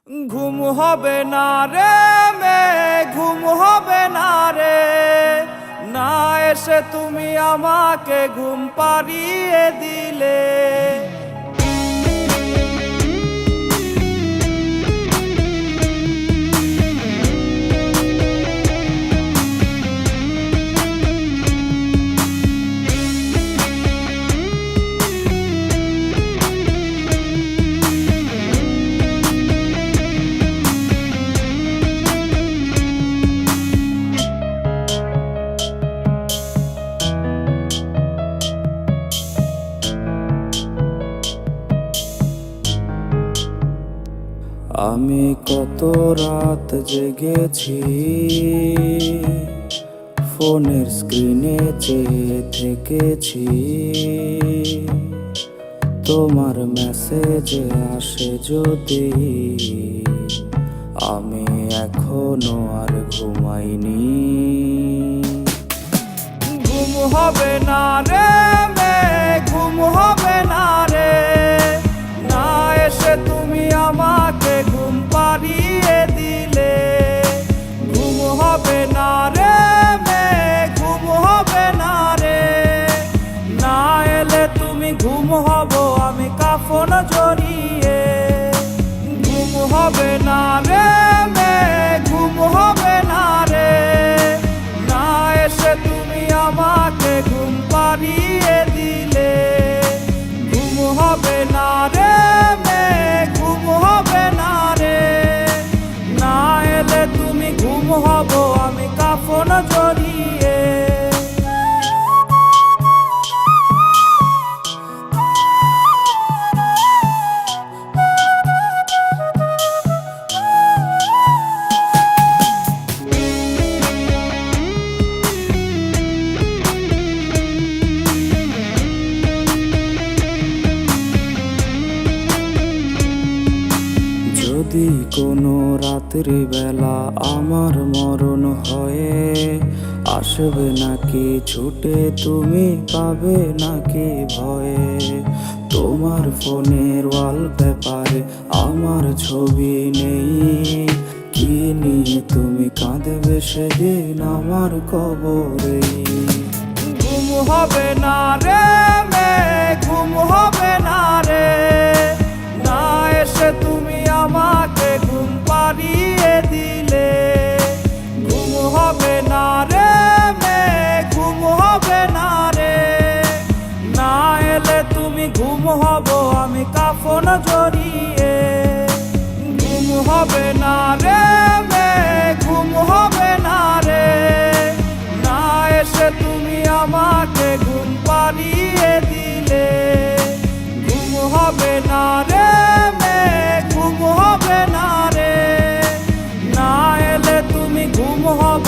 ঘুম হবে না রে মে, ঘুম হবে না রে, না এসে তুমি আমাকে ঘুম পাড়িয়ে দিলে। আমি কত রাত জেগেছি, ফোনের স্ক্রিনে চেয়ে থেকেছি, তোমার মেসেজ আসে যদি, আমি এখনো আর ঘুমাইনি। ঘুম হবে না রে মে, ঘুম হবে না রে, না এসে তুমি আমাকে ঘুম পাড়িয়ে দিলে। ঘুম হবে না রে মে, ঘুম হবে না রে, না এলে তুমি ঘুম হব আমি কাফন জড়িয়ে। ঘুম হবে না রে মে, ঘুম হবে না রে, না এসে তুমি আমাকে ঘুম পাড়িয়ে দিলে। ঘুম হবে না রে মে, ঘুম হবে না রে, না এলে তুমি ঘুম হব আমি কাফন জড়িয়ে। যদি কোনো রাত্রি বেলা আমার মরণ হয়ে, আসবে নাকি ছুটে তুমি পাবে নাকি ভয়ে। তোমার ফোনের ওয়ালপেপারে আমার ছবি নেই, কি নিয়ে তুমি কাঁদবে সেদিন আমার কবরে। ঘুম হবে না রে মে, ঘুম হবে না রে, না এসে তুমি আমাকে ঘুম পাড়িয়ে দিলে। ঘুম হবে না রে মে, ঘুম হবে না রে, না এলে তুমি ঘুম হব আমি কাফন জড়িয়ে। ঘুম হবে না রে মে, ঘুম হবে না রে, না এসে তুমি আমাকে ঘুম পাড়িয়ে দিলে। ঘুম হবে না রে মে, ঘুম হবে না রে, না এলে তুমি ঘুম হব